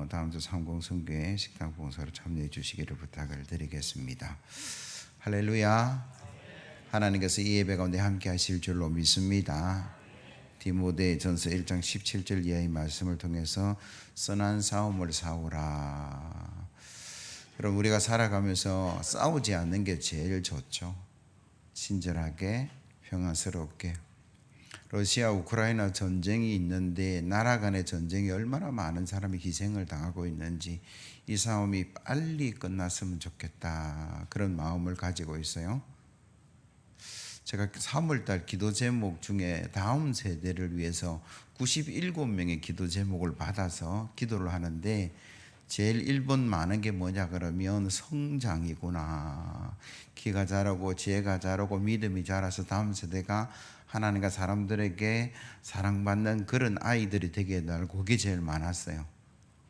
다음 주 삼공성교회 식당 봉사로 참여해 주시기를 부탁을 드리겠습니다. 할렐루야. 하나님께서 이 예배 가운데 함께 하실 줄로 믿습니다. 디모데전서 1장 17절 이하의 말씀을 통해서 선한 싸움을 싸우라. 여러분, 우리가 살아가면서 싸우지 않는 게 제일 좋죠. 친절하게 평안스럽게. 러시아 우크라이나 전쟁이 있는데 나라 간의 전쟁이 얼마나 많은 사람이 희생을 당하고 있는지 이 싸움이 빨리 끝났으면 좋겠다, 그런 마음을 가지고 있어요. 제가 3월달 기도 제목 중에 다음 세대를 위해서 97명의 기도 제목을 받아서 기도를 하는데 제일 1번 많은 게 뭐냐 그러면 성장이구나. 키가 자라고 지혜가 자라고 믿음이 자라서 다음 세대가 하나님과 사람들에게 사랑받는 그런 아이들이 되게 해달라고, 그게 제일 많았어요.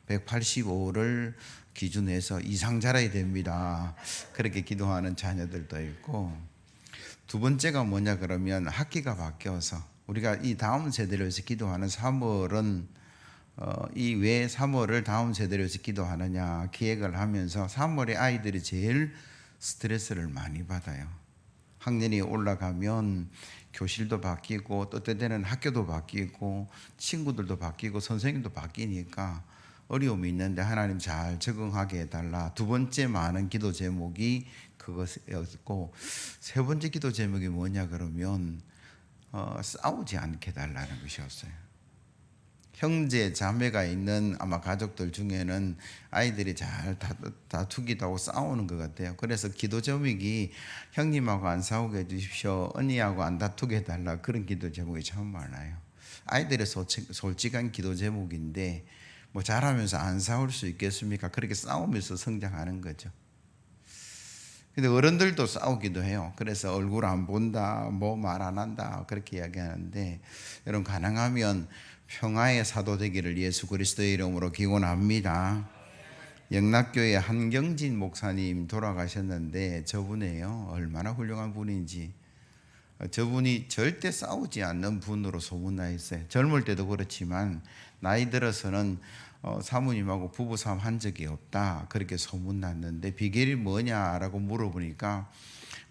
185를 기준해서 이상 자라야 됩니다, 그렇게 기도하는 자녀들도 있고, 두 번째가 뭐냐 그러면 학기가 바뀌어서 우리가 이 다음 세대를 위해서 기도하는 3월은 이 왜 3월을 다음 세대를 위해서 기도하느냐 기획을 하면서 3월에 아이들이 제일 스트레스를 많이 받아요. 학년이 올라가면 교실도 바뀌고 또 때때는 학교도 바뀌고 친구들도 바뀌고 선생님도 바뀌니까 어려움이 있는데 하나님 잘 적응하게 해달라. 두 번째 많은 기도 제목이 그것이었고, 세 번째 기도 제목이 뭐냐 그러면 싸우지 않게 해달라는 것이었어요. 형제 자매가 있는 아마 가족들 중에는 아이들이 잘 다투기도 하고 싸우는 것 같아요. 그래서 기도 제목이 형님하고 안 싸우게 해주십시오, 언니하고 안 다투게 해달라, 그런 기도 제목이 참 많아요. 아이들의 솔직한 기도 제목인데 뭐 잘하면서 안 싸울 수 있겠습니까? 그렇게 싸우면서 성장하는 거죠. 근데 어른들도 싸우기도 해요. 그래서 얼굴 안 본다, 뭐 말 안 한다, 그렇게 이야기하는데, 여러분 가능하면 평화의 사도 되기를 예수 그리스도의 이름으로 기원합니다. 영락교회 한경진 목사님 돌아가셨는데 저분이에요. 얼마나 훌륭한 분인지. 저분이 절대 싸우지 않는 분으로 소문나 있어요. 젊을 때도 그렇지만 나이 들어서는 사모님하고 부부싸움 한 적이 없다, 그렇게 소문났는데 비결이 뭐냐라고 물어보니까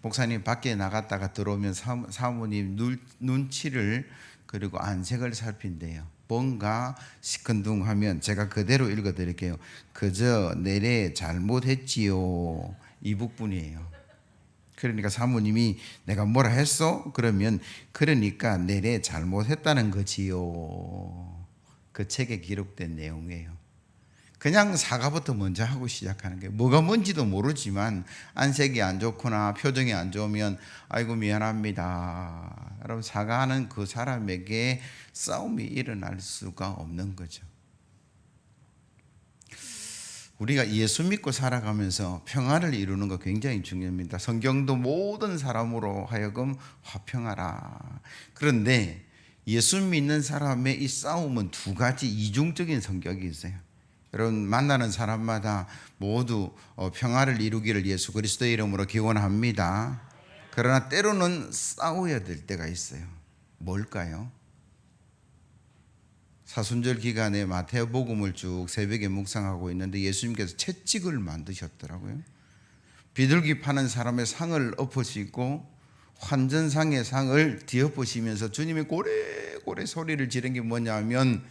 목사님 밖에 나갔다가 들어오면 사모님 눈치를 그리고 안색을 살핀대요. 뭔가 시큰둥하면 제가 그대로 읽어드릴게요. 그저 내래 잘못했지요, 이북분이에요. 그러니까 사모님이 내가 뭐라 했어? 그러면 그러니까 내래 잘못했다는 거지요. 그 책에 기록된 내용이에요. 그냥 사과부터 먼저 하고 시작하는 게 뭐가 뭔지도 모르지만 안색이 안 좋거나 표정이 안 좋으면 아이고 미안합니다, 여러분 사과하는 그 사람에게 싸움이 일어날 수가 없는 거죠. 우리가 예수 믿고 살아가면서 평화를 이루는 거 굉장히 중요합니다. 성경도 모든 사람으로 하여금 화평하라. 그런데 예수 믿는 사람의 이 싸움은 두 가지 이중적인 성격이 있어요. 여러분 만나는 사람마다 모두 평화를 이루기를 예수 그리스도의 이름으로 기원합니다. 그러나 때로는 싸워야 될 때가 있어요. 뭘까요? 사순절 기간에 마태복음을 쭉 새벽에 묵상하고 있는데 예수님께서 채찍을 만드셨더라고요. 비둘기 파는 사람의 상을 엎으시고 환전상의 상을 뒤엎으시면서 주님이 고래고래 소리를 지른 게 뭐냐면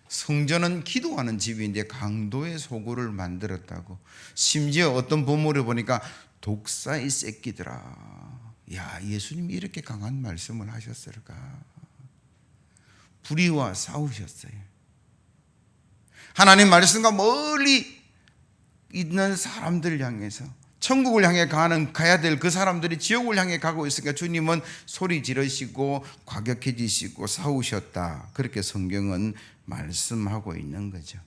성전은 기도하는 집인데 강도의 소굴을 만들었다고. 심지어 어떤 본문을 보니까 독사의 새끼들아. 야, 예수님이 이렇게 강한 말씀을 하셨을까? 불의와 싸우셨어요. 하나님 말씀과 멀리 있는 사람들 향해서 천국을 향해 가야 될 그 사람들이 지옥을 향해 가고 있으니까 주님은 소리 지르시고 과격해지시고 싸우셨다, 그렇게 성경은 말씀하고 있는 거죠.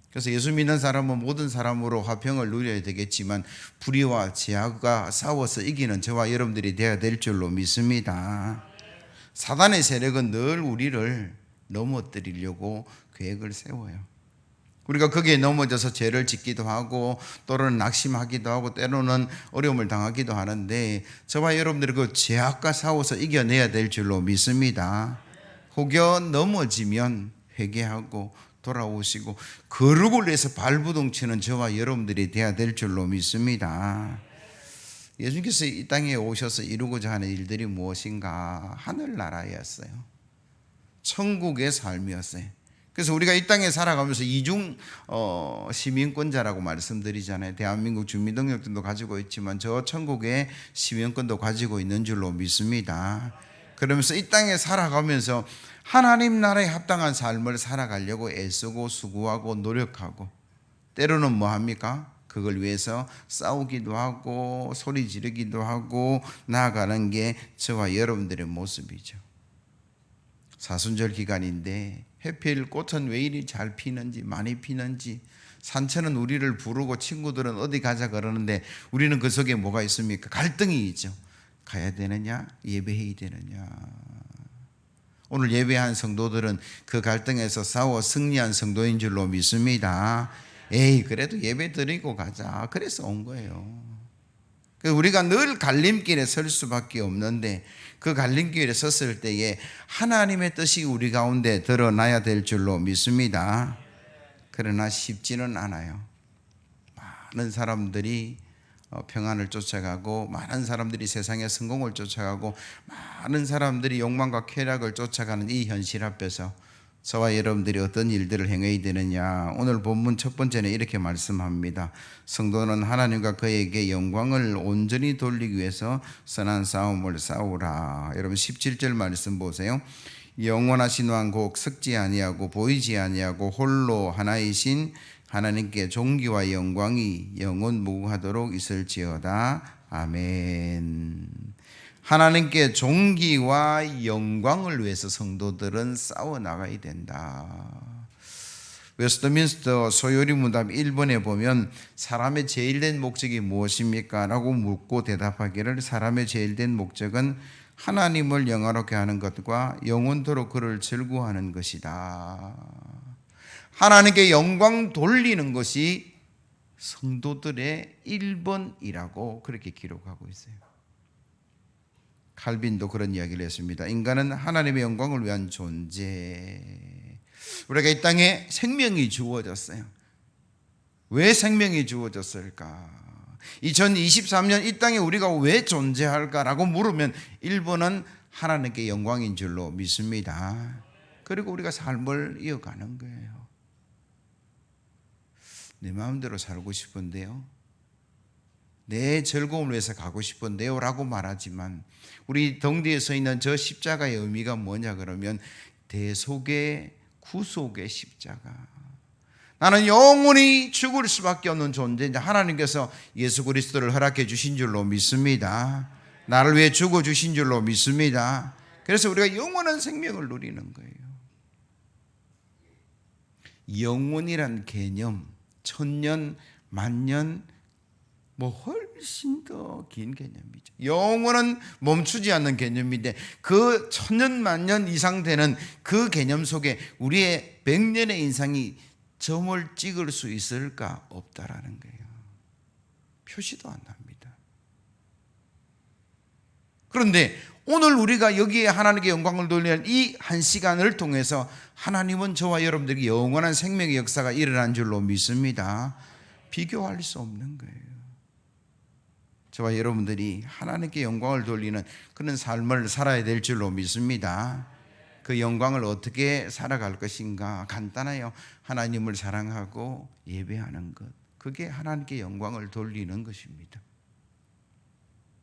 그래서 예수 믿는 사람은 모든 사람으로 화평을 누려야 되겠지만 불의와 죄악과 싸워서 이기는 저와 여러분들이 되어야 될 줄로 믿습니다. 사단의 세력은 늘 우리를 넘어뜨리려고 계획을 세워요. 우리가 거기에 넘어져서 죄를 짓기도 하고 또는 낙심하기도 하고 때로는 어려움을 당하기도 하는데 저와 여러분들이 그 죄악과 싸워서 이겨내야 될 줄로 믿습니다. 혹여 넘어지면 회개하고 돌아오시고 거룩을 위해서 발부동치는 저와 여러분들이 되어야 될 줄로 믿습니다. 예수님께서 이 땅에 오셔서 이루고자 하는 일들이 무엇인가? 하늘나라였어요. 천국의 삶이었어요. 그래서 우리가 이 땅에 살아가면서 이중 시민권자라고 말씀드리잖아요. 대한민국 주민등록증도 가지고 있지만 저 천국의 시민권도 가지고 있는 줄로 믿습니다. 그러면서 이 땅에 살아가면서 하나님 나라에 합당한 삶을 살아가려고 애쓰고 수고하고 노력하고, 때로는 뭐합니까? 그걸 위해서 싸우기도 하고 소리 지르기도 하고 나아가는 게 저와 여러분들의 모습이죠. 사순절 기간인데 해필 꽃은 왜 이리 잘 피는지, 많이 피는지, 산천은 우리를 부르고 친구들은 어디 가자 그러는데 우리는 그 속에 뭐가 있습니까? 갈등이 있죠. 가야 되느냐, 예배해야 되느냐. 오늘 예배한 성도들은 그 갈등에서 싸워 승리한 성도인 줄로 믿습니다. 에이, 그래도 예배 드리고 가자, 그래서 온 거예요. 우리가 늘 갈림길에 설 수밖에 없는데 그 갈림길에 섰을 때에 하나님의 뜻이 우리 가운데 드러나야 될 줄로 믿습니다. 그러나 쉽지는 않아요. 많은 사람들이 평안을 쫓아가고, 많은 사람들이 세상의 성공을 쫓아가고, 많은 사람들이 욕망과 쾌락을 쫓아가는 이 현실 앞에서 저와 여러분들이 어떤 일들을 행해야 되느냐. 오늘 본문 첫 번째는 이렇게 말씀합니다. 성도는 하나님과 그에게 영광을 온전히 돌리기 위해서 선한 싸움을 싸우라. 여러분 17절 말씀 보세요. 영원하신 왕 곧 썩지 아니하고 보이지 아니하고 홀로 하나이신 하나님께 존귀와 영광이 영원 무궁하도록 있을지어다. 아멘. 하나님께 존귀와 영광을 위해서 성도들은 싸워나가야 된다. 웨스트민스터 소요리 문답 1번에 보면 사람의 제일된 목적이 무엇입니까? 라고 묻고 대답하기를, 사람의 제일된 목적은 하나님을 영화롭게 하는 것과 영원토록 그를 즐거워하는 것이다. 하나님께 영광 돌리는 것이 성도들의 1번이라고 그렇게 기록하고 있어요. 칼빈도 그런 이야기를 했습니다. 인간은 하나님의 영광을 위한 존재. 우리가 이 땅에 생명이 주어졌어요. 왜 생명이 주어졌을까? 2023년 이 땅에 우리가 왜 존재할까라고 물으면 1번은 하나님께 영광인 줄로 믿습니다. 그리고 우리가 삶을 이어가는 거예요. 내 마음대로 살고 싶은데요, 내 즐거움을 위해서 가고 싶은데요 라고 말하지만 우리 덩뒤에 서 있는 저 십자가의 의미가 뭐냐 그러면 대속의 구속의 십자가. 나는 영원히 죽을 수밖에 없는 존재인데 하나님께서 예수 그리스도를 허락해 주신 줄로 믿습니다. 나를 위해 죽어 주신 줄로 믿습니다. 그래서 우리가 영원한 생명을 누리는 거예요. 영원이란 개념, 천년, 만년, 훨씬 더 긴 개념이죠. 영원은 멈추지 않는 개념인데 그 천년 만년 이상 되는 그 개념 속에 우리의 100년의 인생이 점을 찍을 수 있을까? 없다라는 거예요. 표시도 안 납니다. 그런데 오늘 우리가 여기에 하나님께 영광을 돌리는 이 한 시간을 통해서 하나님은 저와 여러분들에게 영원한 생명의 역사가 일어난 줄로 믿습니다. 비교할 수 없는 거예요. 저와 여러분들이 하나님께 영광을 돌리는 그런 삶을 살아야 될 줄로 믿습니다. 그 영광을 어떻게 살아갈 것인가? 간단해요. 하나님을 사랑하고 예배하는 것, 그게 하나님께 영광을 돌리는 것입니다.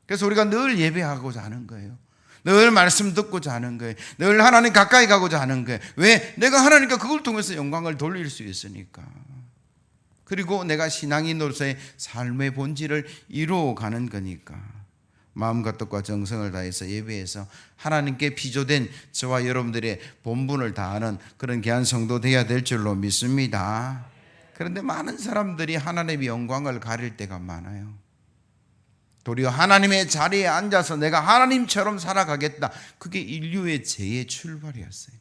그래서 우리가 늘 예배하고자 하는 거예요. 늘 말씀 듣고자 하는 거예요. 늘 하나님 가까이 가고자 하는 거예요. 왜? 내가 하나님과 그걸 통해서 영광을 돌릴 수 있으니까. 그리고 내가 신앙인으로서의 삶의 본질을 이루어가는 거니까. 마음과 뜻과 정성을 다해서 예배해서 하나님께 비조된 저와 여러분들의 본분을 다하는 그런 귀한 성도 되어야 될 줄로 믿습니다. 그런데 많은 사람들이 하나님의 영광을 가릴 때가 많아요. 도리어 하나님의 자리에 앉아서 내가 하나님처럼 살아가겠다. 그게 인류의 죄의 출발이었어요.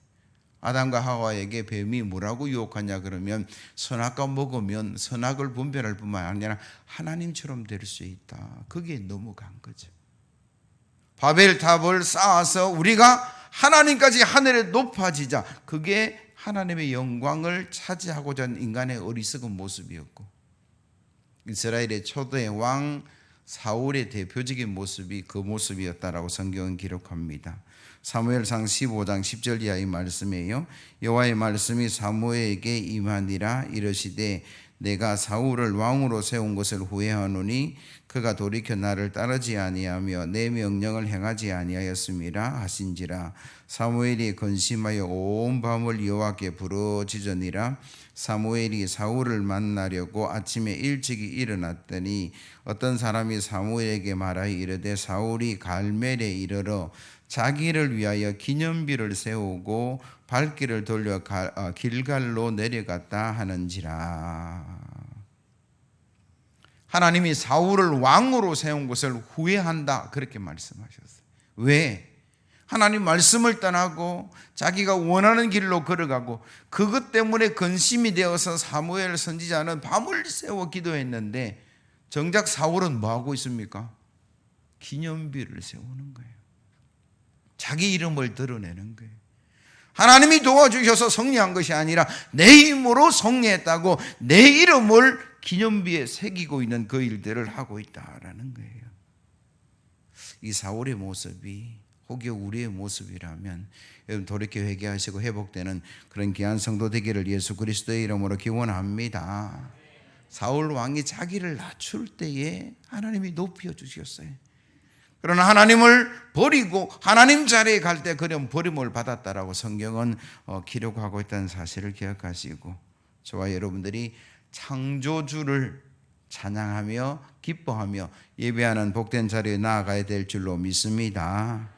아담과 하와에게 뱀이 뭐라고 유혹하냐 그러면 선악과 먹으면 선악을 분별할 뿐만 아니라 하나님처럼 될 수 있다. 그게 넘어간 거죠. 바벨탑을 쌓아서 우리가 하나님까지 하늘에 높아지자. 그게 하나님의 영광을 차지하고자 하는 인간의 어리석은 모습이었고, 이스라엘의 초대 왕 사울의 대표적인 모습이 그 모습이었다라고 성경은 기록합니다. 사무엘상 15장 10절 이하의 말씀이에요. 여호와의 말씀이 사무엘에게 임하니라. 이르시되 내가 사울을 왕으로 세운 것을 후회하노니 그가 돌이켜 나를 따르지 아니하며 내 명령을 행하지 아니하였음이라 하신지라. 사무엘이 근심하여 온 밤을 여호와께 부르짖으니라. 사무엘이 사울을 만나려고 아침에 일찍이 일어났더니 어떤 사람이 사무엘에게 말하여 이르되 사울이 갈멜에 이르러 자기를 위하여 기념비를 세우고 발길을 돌려 길갈로 내려갔다 하는지라. 하나님이 사울을 왕으로 세운 것을 후회한다, 그렇게 말씀하셨어요. 왜? 하나님 말씀을 떠나고 자기가 원하는 길로 걸어가고 그것 때문에 근심이 되어서 사무엘 선지자는 밤을 새워 기도했는데 정작 사울은 뭐하고 있습니까? 기념비를 세우는 거예요. 자기 이름을 드러내는 거예요. 하나님이 도와주셔서 승리한 것이 아니라 내 힘으로 승리했다고 내 이름을 기념비에 새기고 있는 그 일들을 하고 있다라는 거예요. 이 사울의 모습이 혹여 우리의 모습이라면 여러분 돌이켜 회개하시고 회복되는 그런 귀한 성도 되기를 예수 그리스도의 이름으로 기원합니다. 사울 왕이 자기를 낮출 때에 하나님이 높여주셨어요. 그러나 하나님을 버리고 하나님 자리에 갈 때 그런 버림을 받았다라고 성경은 기록하고 있다는 사실을 기억하시고, 저와 여러분들이 창조주를 찬양하며 기뻐하며 예배하는 복된 자리에 나아가야 될 줄로 믿습니다.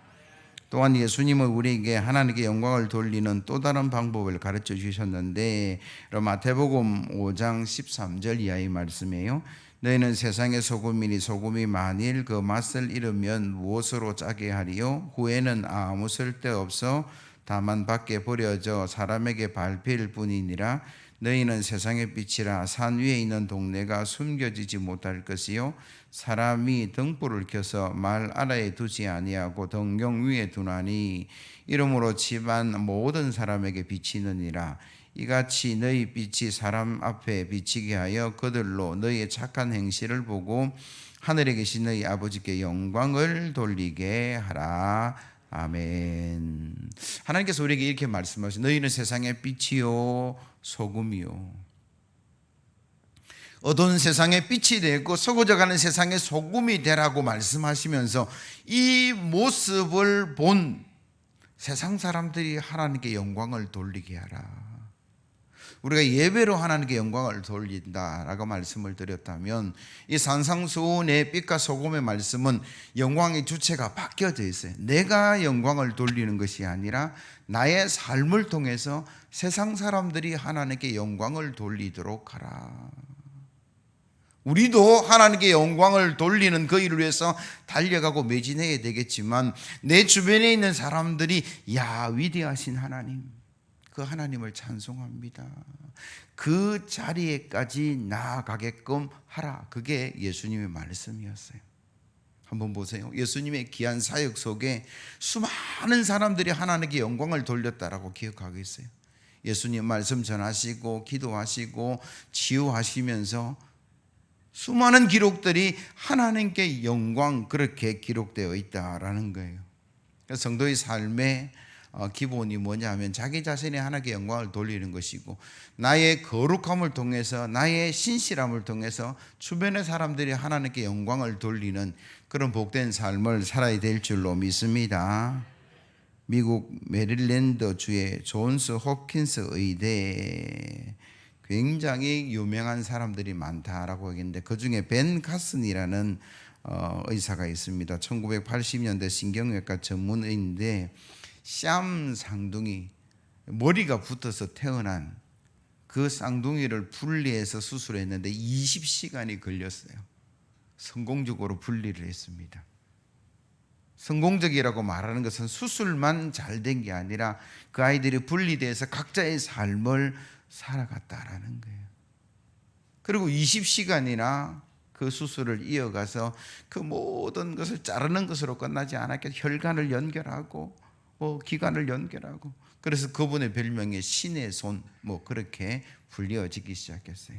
또한 예수님은 우리에게 하나님께 영광을 돌리는 또 다른 방법을 가르쳐 주셨는데, 마태복음 5장 13절 이하의 말씀이에요. 너희는 세상의 소금이니 소금이 만일 그 맛을 잃으면 무엇으로 짜게 하리요? 후에는 아무 쓸데없어 다만 밖에 버려져 사람에게 밟힐 뿐이니라. 너희는 세상의 빛이라. 산 위에 있는 동네가 숨겨지지 못할 것이요 사람이 등불을 켜서 말 아래에 두지 아니하고 등경 위에 두나니 이러므로 집안 모든 사람에게 비치느니라. 이같이 너희 빛이 사람 앞에 비치게 하여 그들로 너희의 착한 행실을 보고 하늘에 계신 너희 아버지께 영광을 돌리게 하라. 아멘. 하나님께서 우리에게 이렇게 말씀하시죠. 너희는 세상의 빛이요 소금이요. 어두운 세상의 빛이 되고 썩어져가는 세상의 소금이 되라고 말씀하시면서 이 모습을 본 세상 사람들이 하나님께 영광을 돌리게 하라. 우리가 예배로 하나님께 영광을 돌린다라고 말씀을 드렸다면, 이 산상수훈의 빛과 소금의 말씀은 영광의 주체가 바뀌어져 있어요. 내가 영광을 돌리는 것이 아니라 나의 삶을 통해서 세상 사람들이 하나님께 영광을 돌리도록 하라. 우리도 하나님께 영광을 돌리는 그 일을 위해서 달려가고 매진해야 되겠지만, 내 주변에 있는 사람들이 야, 위대하신 하나님, 그 하나님을 찬송합니다, 그 자리에까지 나아가게끔 하라. 그게 예수님의 말씀이었어요. 한번 보세요. 예수님의 귀한 사역 속에 수많은 사람들이 하나님께 영광을 돌렸다라고 기억하고 있어요. 예수님 말씀 전하시고 기도하시고 치유하시면서 수많은 기록들이 하나님께 영광, 그렇게 기록되어 있다라는 거예요. 성도의 삶에 기본이 뭐냐 하면 자기 자신이 하나님께 영광을 돌리는 것이고, 나의 거룩함을 통해서 나의 신실함을 통해서 주변의 사람들이 하나님께 영광을 돌리는 그런 복된 삶을 살아야 될 줄로 믿습니다. 미국 메릴랜드 주의 존스 홉킨스 의대에 굉장히 유명한 사람들이 많다라고 하겠는데, 그 중에 벤 카슨이라는 의사가 있습니다. 1980년대 신경외과 전문의인데 샴 쌍둥이, 머리가 붙어서 태어난 그 쌍둥이를 분리해서 수술했는데 20시간이 걸렸어요. 성공적으로 분리를 했습니다. 성공적이라고 말하는 것은 수술만 잘 된 게 아니라 그 아이들이 분리돼서 각자의 삶을 살아갔다라는 거예요. 그리고 20시간이나 그 수술을 이어가서 그 모든 것을 자르는 것으로 끝나지 않았겠죠. 혈관을 연결하고 기관을 연결하고 그래서 그분의 별명이 신의 손, 그렇게 불리어지기 시작했어요.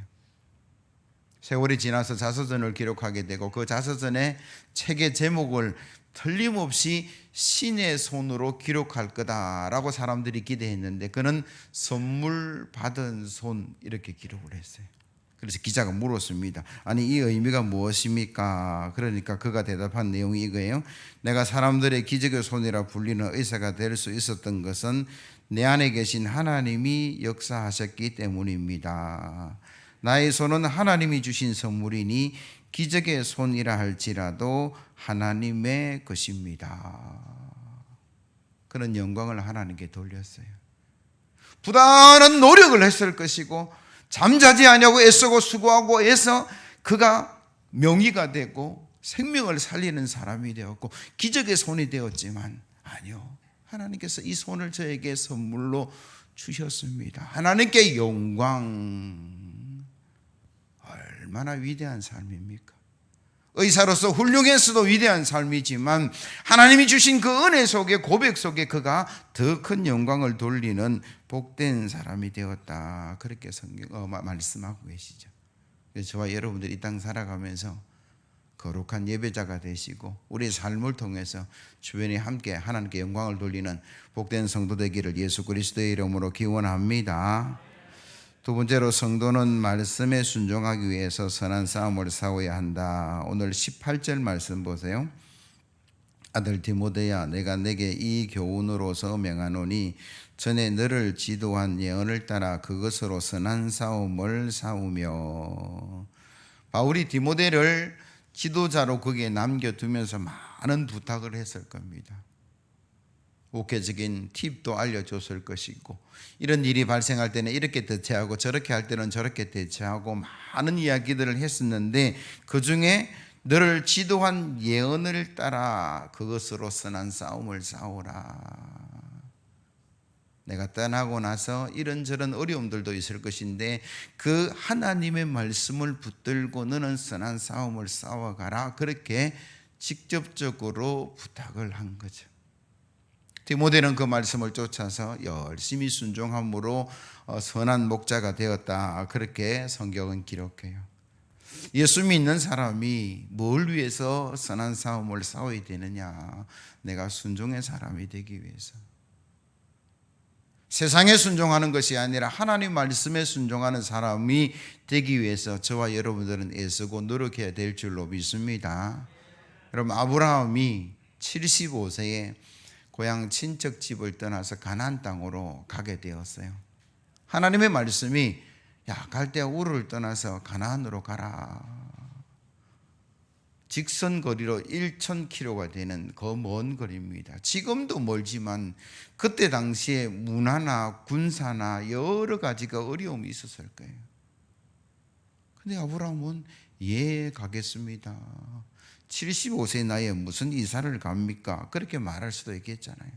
세월이 지나서 자서전을 기록하게 되고 그 자서전의 책의 제목을 틀림없이 신의 손으로 기록할 거다라고 사람들이 기대했는데 그는 선물 받은 손 이렇게 기록을 했어요. 그래서 기자가 물었습니다. 아니 이 의미가 무엇입니까? 그러니까 그가 대답한 내용이 이거예요. 내가 사람들의 기적의 손이라 불리는 의사가 될 수 있었던 것은 내 안에 계신 하나님이 역사하셨기 때문입니다. 나의 손은 하나님이 주신 선물이니 기적의 손이라 할지라도 하나님의 것입니다. 그런 영광을 하나님께 돌렸어요. 부단한 노력을 했을 것이고 잠자지 아니하고 애쓰고 수고하고 해서 그가 명의가 되고 생명을 살리는 사람이 되었고 기적의 손이 되었지만 아니요, 하나님께서 이 손을 저에게 선물로 주셨습니다. 하나님께 영광. 얼마나 위대한 삶입니까? 의사로서 훌륭했어도 위대한 삶이지만 하나님이 주신 그 은혜 속에, 고백 속에 그가 더 큰 영광을 돌리는 복된 사람이 되었다. 그렇게 성경 말씀하고 계시죠. 그래서 저와 여러분들이 이 땅 살아가면서 거룩한 예배자가 되시고 우리의 삶을 통해서 주변에 함께 하나님께 영광을 돌리는 복된 성도 되기를 예수 그리스도의 이름으로 기원합니다. 두 번째로 성도는 말씀에 순종하기 위해서 선한 싸움을 싸워야 한다. 오늘 18절 말씀 보세요. 아들 디모데야, 내가 내게 이 교훈으로서 명하노니 전에 너를 지도한 예언을 따라 그것으로 선한 싸움을 싸우며. 바울이 디모데를 지도자로 거기에 남겨두면서 많은 부탁을 했을 겁니다. 목회적인 팁도 알려줬을 것이고 이런 일이 발생할 때는 이렇게 대처하고 저렇게 할 때는 저렇게 대처하고 많은 이야기들을 했었는데 그 중에 너를 지도한 예언을 따라 그것으로 선한 싸움을 싸우라. 내가 떠나고 나서 이런저런 어려움들도 있을 것인데 그 하나님의 말씀을 붙들고 너는 선한 싸움을 싸워가라. 그렇게 직접적으로 부탁을 한 거죠. 디모데는 그 말씀을 쫓아서 열심히 순종함으로 선한 목자가 되었다. 그렇게 성경은 기록해요. 예수 믿는 사람이 뭘 위해서 선한 싸움을 싸워야 되느냐? 내가 순종의 사람이 되기 위해서. 세상에 순종하는 것이 아니라 하나님 말씀에 순종하는 사람이 되기 위해서 저와 여러분들은 애쓰고 노력해야 될 줄로 믿습니다. 여러분, 아브라함이 75세에 고향 친척 집을 떠나서 가나안 땅으로 가게 되었어요. 하나님의 말씀이 갈대아 우르를 떠나서 가나안으로 가라. 직선 거리로 1,000km가 되는 그 먼 거리입니다. 지금도 멀지만 그때 당시에 문화나 군사나 여러 가지가 어려움이 있었을 거예요. 근데 아브라함은 가겠습니다. 75세 나이에 무슨 이사를 갑니까? 그렇게 말할 수도 있겠잖아요.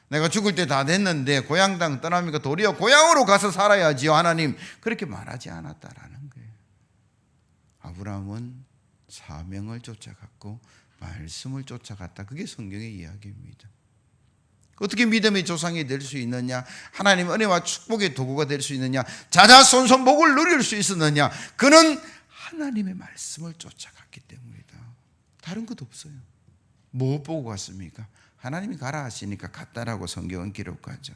내가 죽을 때 다 됐는데 고향 땅 떠납니까? 도리어 고향으로 가서 살아야지요 하나님. 그렇게 말하지 않았다라는 거예요. 아브라함은 사명을 쫓아갔고 말씀을 쫓아갔다. 그게 성경의 이야기입니다. 어떻게 믿음의 조상이 될 수 있느냐? 하나님 은혜와 축복의 도구가 될 수 있느냐? 자자손손 복을 누릴 수 있었느냐? 그는 하나님의 말씀을 쫓아갔기 때문이다. 다른 것 없어요. 뭐 보고 갔습니까? 하나님이 가라 하시니까 갔다라고 성경은 기록하죠.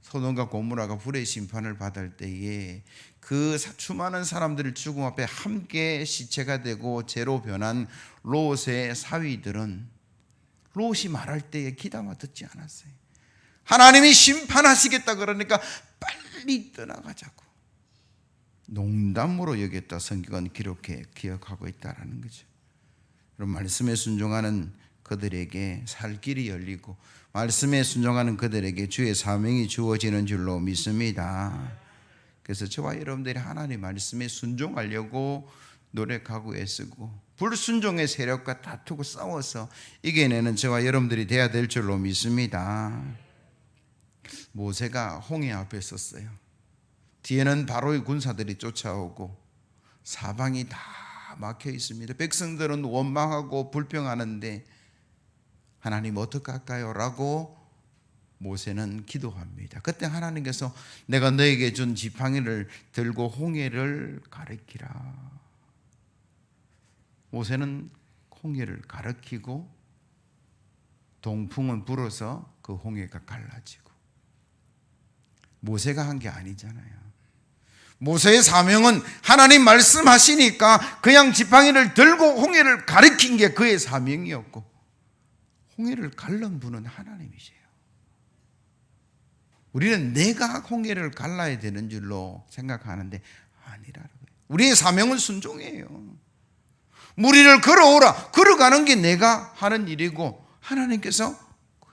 소돔과 고모라가 불의 심판을 받을 때에 그 수많은 사람들을 죽음 앞에 함께 시체가 되고 죄로 변한 롯의 사위들은 롯이 말할 때에 귀담아 듣지 않았어요. 하나님이 심판하시겠다 그러니까 빨리 떠나가자고 농담으로 여겼다. 성경은 기억하고 있다라는 거죠. 그럼 말씀에 순종하는 그들에게 살 길이 열리고 말씀에 순종하는 그들에게 주의 사명이 주어지는 줄로 믿습니다. 그래서 저와 여러분들이 하나님 말씀에 순종하려고 노력하고 애쓰고 불순종의 세력과 다투고 싸워서 이겨내는 저와 여러분들이 돼야 될 줄로 믿습니다. 모세가 홍해 앞에 섰어요. 뒤에는 바로의 군사들이 쫓아오고 사방이 다 막혀 있습니다. 백성들은 원망하고 불평하는데 하나님 어떡할까요? 라고 모세는 기도합니다. 그때 하나님께서 내가 너에게 준 지팡이를 들고 홍해를 가리키라. 모세는 홍해를 가리키고 동풍은 불어서 그 홍해가 갈라지고. 모세가 한 게 아니잖아요. 모세의 사명은 하나님 말씀하시니까 그냥 지팡이를 들고 홍해를 가리킨 게 그의 사명이었고, 홍해를 갈른 분은 하나님이세요. 우리는 내가 홍해를 갈라야 되는 줄로 생각하는데 아니라는 거예요. 우리의 사명은 순종이에요. 무리를 걸어오라. 걸어가는 게 내가 하는 일이고 하나님께서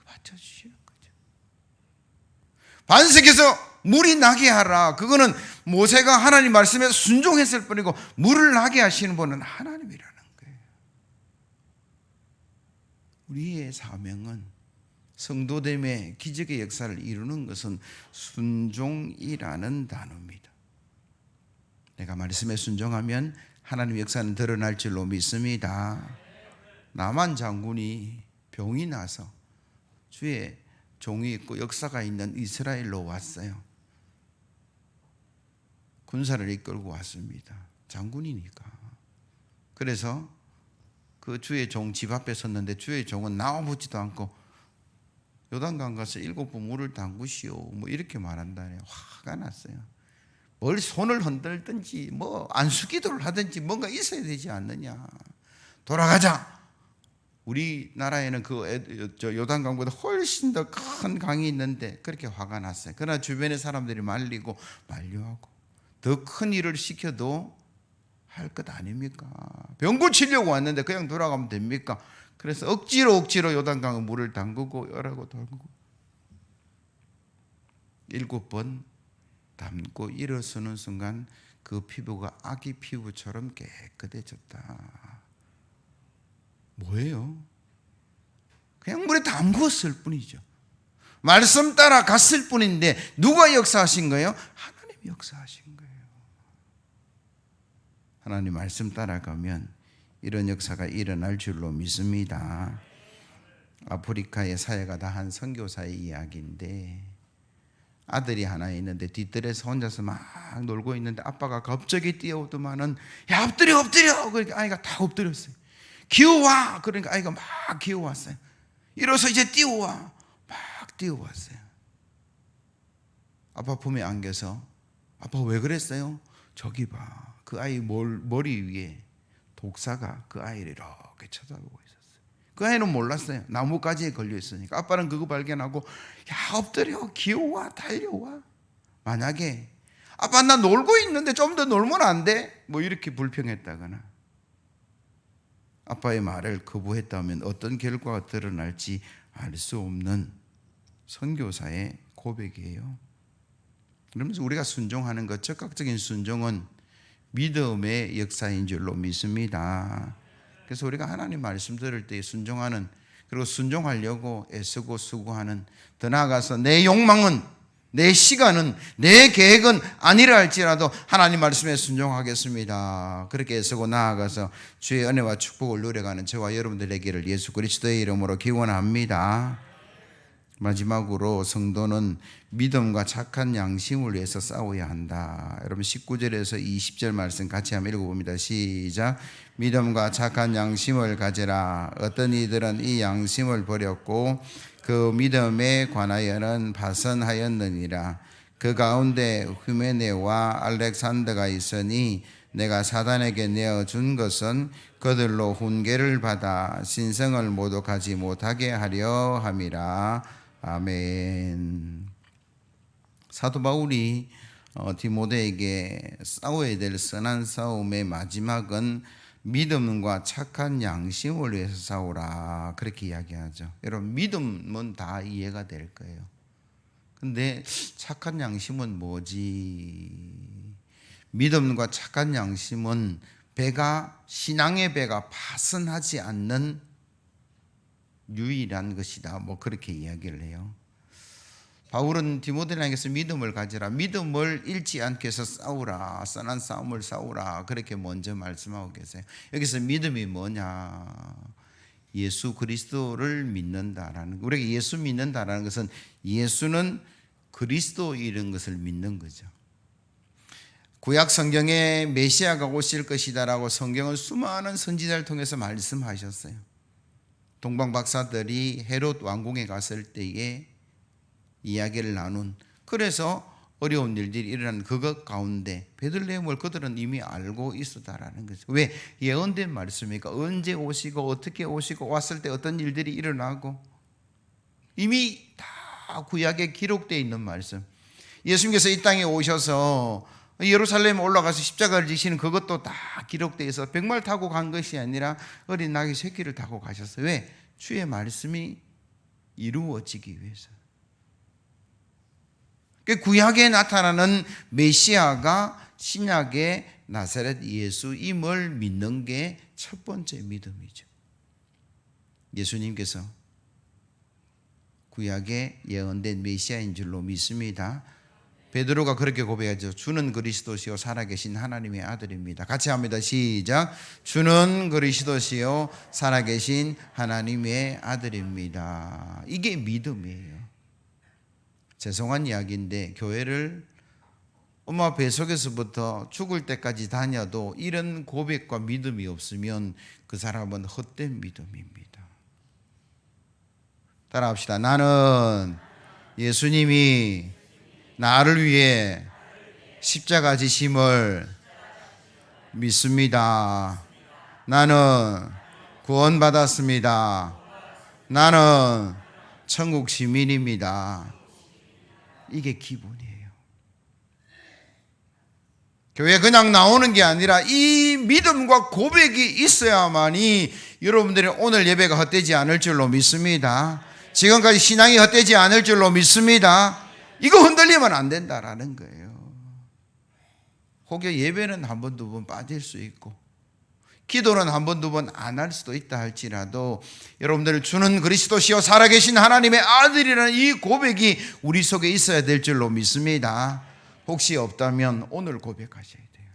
맞춰주시는 거죠. 반석에서 물이 나게 하라. 그거는 모세가 하나님 말씀에 순종했을 뿐이고 물을 나게 하시는 분은 하나님이라는 거예요. 우리의 사명은 성도됨의 기적의 역사를 이루는 것은 순종이라는 단어입니다. 내가 말씀에 순종하면 하나님의 역사는 드러날 줄로 믿습니다. 나만 장군이 병이 나서 주의 종이 있고 역사가 있는 이스라엘로 왔어요. 군사를 이끌고 왔습니다. 장군이니까. 그래서 그 주의 종 집 앞에 섰는데 주의 종은 나와보지도 않고 요단강 가서 7번 물을 담그시오 뭐 이렇게 말한다네요. 화가 났어요. 뭘 손을 흔들든지 뭐 안수기도를 하든지 뭔가 있어야 되지 않느냐. 돌아가자. 우리나라에는 그 요단강보다 훨씬 더 큰 강이 있는데 그렇게 화가 났어요. 그러나 주변의 사람들이 말리고 만류하고 더 큰 일을 시켜도 할 것 아닙니까? 병 고치려고 왔는데 그냥 돌아가면 됩니까? 그래서 억지로 요단강에 물을 담그고 열하고 담그고 7번 담고 일어서는 순간 그 피부가 아기 피부처럼 깨끗해졌다. 뭐예요? 그냥 물에 담궜을 뿐이죠. 말씀 따라 갔을 뿐인데 누가 역사하신 거예요? 하나님이 역사하신 거예요. 하나님 말씀 따라가면 이런 역사가 일어날 줄로 믿습니다. 아프리카의 사회가 한 선교사의 이야기인데 아들이 하나 있는데 뒷뜰에서 혼자서 막 놀고 있는데 아빠가 갑자기 뛰어오더만은 야 엎드려 그러니까 아이가 다 엎드렸어요. 기어와 그러니까 아이가 막 기어왔어요. 일어서 이제 뛰어와 막 뛰어왔어요. 아빠 품에 안겨서 아빠 왜 그랬어요? 저기 봐 그 아이 머리 위에 독사가 그 아이를 이렇게 쳐다보고 있었어요. 그 아이는 몰랐어요. 나뭇가지에 걸려 있으니까. 아빠는 그거 발견하고 야 엎드려 기어와 달려와. 만약에 아빠 나 놀고 있는데 좀 더 놀면 안 돼? 뭐 이렇게 불평했다거나 아빠의 말을 거부했다면 어떤 결과가 드러날지 알 수 없는 선교사의 고백이에요. 그러면서 우리가 순종하는 것, 적극적인 순종은 믿음의 역사인 줄로 믿습니다. 그래서 우리가 하나님 말씀 들을 때 순종하는, 그리고 순종하려고 애쓰고 수고하는, 더 나아가서 내 욕망은, 내 시간은, 내 계획은 아니라 할지라도 하나님 말씀에 순종하겠습니다. 그렇게 애쓰고 나아가서 주의 은혜와 축복을 누려가는 저와 여러분들 되기를 예수 그리스도의 이름으로 기원합니다. 마지막으로 성도는 믿음과 착한 양심을 위해서 싸워야 한다. 여러분 19절에서 20절 말씀 같이 한번 읽어봅니다. 시작. 믿음과 착한 양심을 가지라. 어떤 이들은 이 양심을 버렸고 그 믿음에 관하여는 파선하였느니라. 그 가운데 휴메네와 알렉산더가 있으니 내가 사단에게 내어준 것은 그들로 훈계를 받아 신성을 모독하지 못하게 하려 함이라. 아멘. 사도 바울이 디모데에게 싸워야 될 선한 싸움의 마지막은 믿음과 착한 양심을 위해서 싸우라 그렇게 이야기하죠. 여러분 믿음은 다 이해가 될 거예요. 근데 착한 양심은 뭐지? 믿음과 착한 양심은 신앙의 배가 파선하지 않는 유일한 것이다. 뭐 그렇게 이야기를 해요. 바울은 디모데에게서 믿음을 가지라, 믿음을 잃지 않게 해서 싸우라, 선한 싸움을 싸우라 그렇게 먼저 말씀하고 계세요. 여기서 믿음이 뭐냐? 예수 그리스도를 믿는다라는 거. 우리가 예수 믿는다라는 것은 예수는 그리스도이는 것을 믿는 거죠. 구약 성경에 메시아가 오실 것이다라고 성경은 수많은 선지자를 통해서 말씀하셨어요. 동방 박사들이 헤롯 왕궁에 갔을 때에 이야기를 나눈, 그래서 어려운 일들이 일어난 그것 가운데 베들레헴을 그들은 이미 알고 있었다라는 거죠. 왜? 예언된 말씀이니까. 언제 오시고 어떻게 오시고 왔을 때 어떤 일들이 일어나고 이미 다 구약에 기록되어 있는 말씀. 예수님께서 이 땅에 오셔서 예루살렘에 올라가서 십자가를 지시는 그것도 다 기록되어 있어. 백말 타고 간 것이 아니라 어린 나귀 새끼를 타고 가셨어요. 왜? 주의 말씀이 이루어지기 위해서. 구약에 나타나는 메시아가 신약의 나사렛 예수임을 믿는 게 첫 번째 믿음이죠. 예수님께서 구약에 예언된 메시아인 줄로 믿습니다. 베드로가 그렇게 고백하죠. 주는 그리스도시요 살아계신 하나님의 아들입니다. 같이 합니다. 시작. 주는 그리스도시요 살아계신 하나님의 아들입니다. 이게 믿음이에요. 죄송한 이야기인데 교회를 엄마 뱃속에서부터 죽을 때까지 다녀도 이런 고백과 믿음이 없으면 그 사람은 헛된 믿음입니다. 따라합시다. 나는 예수님이 나를 위해 십자가 지심을 믿습니다. 나는 구원받았습니다. 나는 천국 시민입니다. 이게 기본이에요. 교회 그냥 나오는 게 아니라 이 믿음과 고백이 있어야만이 여러분들이 오늘 예배가 헛되지 않을 줄로 믿습니다. 지금까지 신앙이 헛되지 않을 줄로 믿습니다. 이거 흔들리면 안 된다라는 거예요. 혹여 예배는 한 번, 두 번 빠질 수 있고 기도는 한 번, 두 번 안 할 수도 있다 할지라도 여러분들 주는 그리스도시요 살아계신 하나님의 아들이라는 이 고백이 우리 속에 있어야 될 줄로 믿습니다. 혹시 없다면 오늘 고백하셔야 돼요.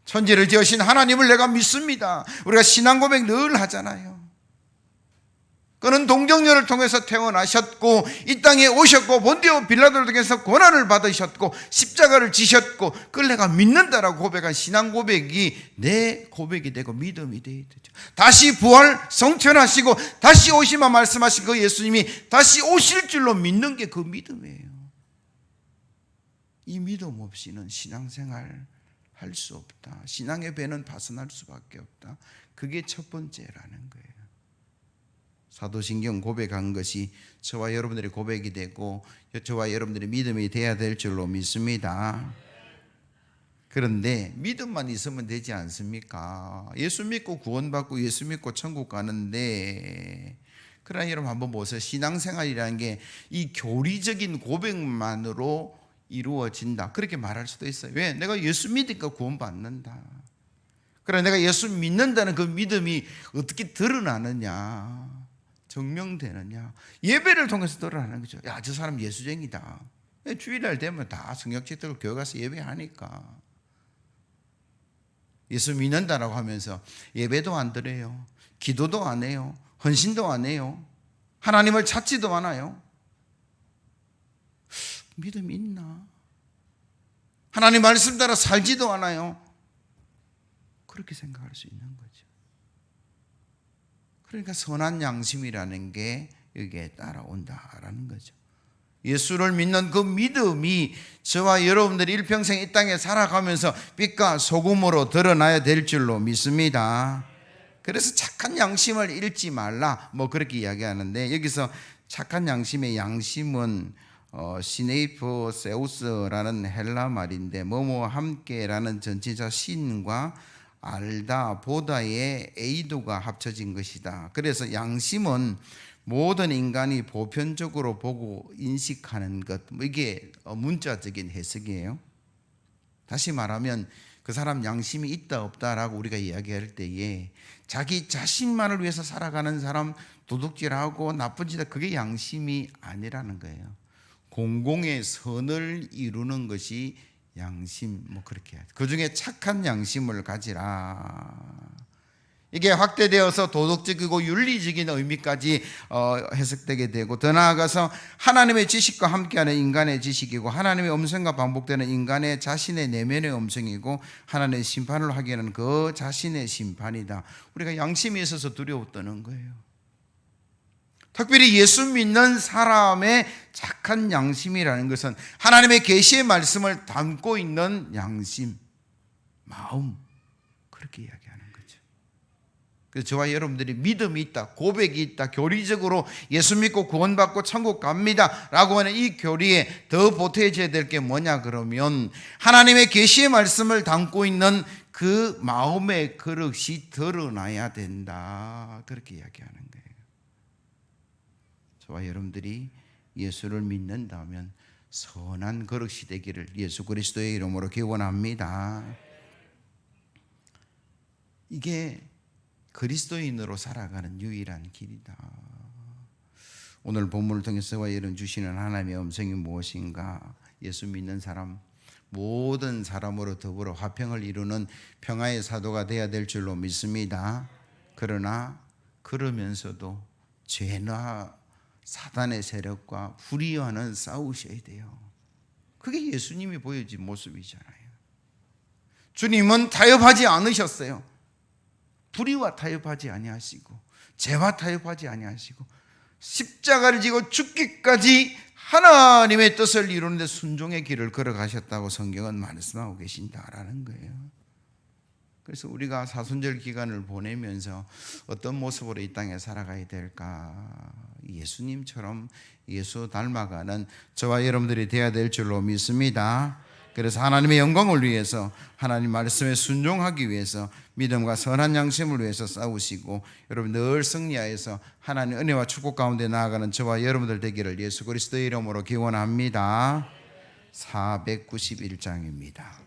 천지를 지으신 하나님을 내가 믿습니다. 우리가 신앙 고백 늘 하잖아요. 그는 동정녀를 통해서 태어나셨고 이 땅에 오셨고 본디오 빌라도를 통해서 고난을 받으셨고 십자가를 지셨고 그걸 내가 믿는다라고 고백한 신앙 고백이 내 고백이 되고 믿음이 되어야 되죠. 다시 부활 성천하시고 다시 오시마 말씀하신 그 예수님이 다시 오실 줄로 믿는 게 그 믿음이에요. 이 믿음 없이는 신앙생활 할 수 없다. 신앙의 배는 파손할 수밖에 없다. 그게 첫 번째라는 거예요. 사도신경 고백한 것이 저와 여러분들의 고백이 되고 저와 여러분들의 믿음이 돼야 될 줄로 믿습니다. 그런데 믿음만 있으면 되지 않습니까? 예수 믿고 구원받고 예수 믿고 천국 가는데, 그러나 여러분 한번 보세요. 신앙생활이라는 게 이 교리적인 고백만으로 이루어진다, 그렇게 말할 수도 있어요. 왜? 내가 예수 믿으니까 구원받는다. 그러나 내가 예수 믿는다는 그 믿음이 어떻게 드러나느냐, 증명되느냐, 예배를 통해서 드러나는 거죠. 야, 저 사람 예수쟁이다. 주일날 되면 다 성경책 들고 교회 가서 예배하니까. 예수 믿는다라고 하면서 예배도 안 드려요, 기도도 안 해요, 헌신도 안 해요, 하나님을 찾지도 않아요. 믿음이 있나? 하나님 말씀 따라 살지도 않아요. 그렇게 생각할 수 있는 거죠. 그러니까 선한 양심이라는 게 여기에 따라온다라는 거죠. 예수를 믿는 그 믿음이 저와 여러분들이 일평생 이 땅에 살아가면서 빛과 소금으로 드러나야 될 줄로 믿습니다. 그래서 착한 양심을 잃지 말라, 뭐 그렇게 이야기하는데, 여기서 착한 양심의 양심은 시네이프 세우스라는 헬라 말인데, 뭐뭐 함께라는 전치사 신과 알다, 보다의 에이도가 합쳐진 것이다. 그래서 양심은 모든 인간이 보편적으로 보고 인식하는 것, 이게 문자적인 해석이에요. 다시 말하면 그 사람 양심이 있다 없다라고 우리가 이야기할 때에 자기 자신만을 위해서 살아가는 사람, 도둑질하고 나쁜 짓, 그게 양심이 아니라는 거예요. 공공의 선을 이루는 것이 양심, 뭐 그렇게 해야죠. 그 중에 착한 양심을 가지라. 이게 확대되어서 도덕적이고 윤리적인 의미까지 해석되게 되고, 더 나아가서 하나님의 지식과 함께하는 인간의 지식이고, 하나님의 음성과 반복되는 인간의 자신의 내면의 음성이고, 하나님의 심판을 하기에는 그 자신의 심판이다. 우리가 양심이 있어서 두려워 떠는 거예요. 특별히 예수 믿는 사람의 착한 양심이라는 것은 하나님의 계시의 말씀을 담고 있는 양심, 마음, 그렇게 이야기하는 거죠. 그래서 저와 여러분들이 믿음이 있다, 고백이 있다, 교리적으로 예수 믿고 구원받고 천국 갑니다 라고 하는 이 교리에 더 보태져야 될 게 뭐냐 그러면, 하나님의 계시의 말씀을 담고 있는 그 마음의 그릇이 드러나야 된다, 그렇게 이야기하는 거예요. 저와 여러분들이 예수를 믿는다면 선한 그릇이 되기를 예수 그리스도의 이름으로 기원합니다. 이게 그리스도인으로 살아가는 유일한 길이다. 오늘 본문을 통해서 저와 여러분 주시는 하나님의 음성이 무엇인가? 예수 믿는 사람, 모든 사람으로 더불어 화평을 이루는 평화의 사도가 되어야 될 줄로 믿습니다. 그러나 그러면서도 죄나 사단의 세력과 불의와는 싸우셔야 돼요. 그게 예수님이 보여준 모습이잖아요. 주님은 타협하지 않으셨어요. 불의와 타협하지 아니하시고, 죄와 타협하지 아니하시고, 십자가를 지고 죽기까지 하나님의 뜻을 이루는 데 순종의 길을 걸어가셨다고 성경은 말씀하고 계신다라는 거예요. 그래서 우리가 사순절 기간을 보내면서 어떤 모습으로 이 땅에 살아가야 될까? 예수님처럼 예수 닮아가는 저와 여러분들이 되어야 될 줄로 믿습니다. 그래서 하나님의 영광을 위해서, 하나님 말씀에 순종하기 위해서, 믿음과 선한 양심을 위해서 싸우시고, 여러분 늘 승리하여서 하나님 은혜와 축복 가운데 나아가는 저와 여러분들 되기를 예수 그리스도의 이름으로 기원합니다. 491장입니다.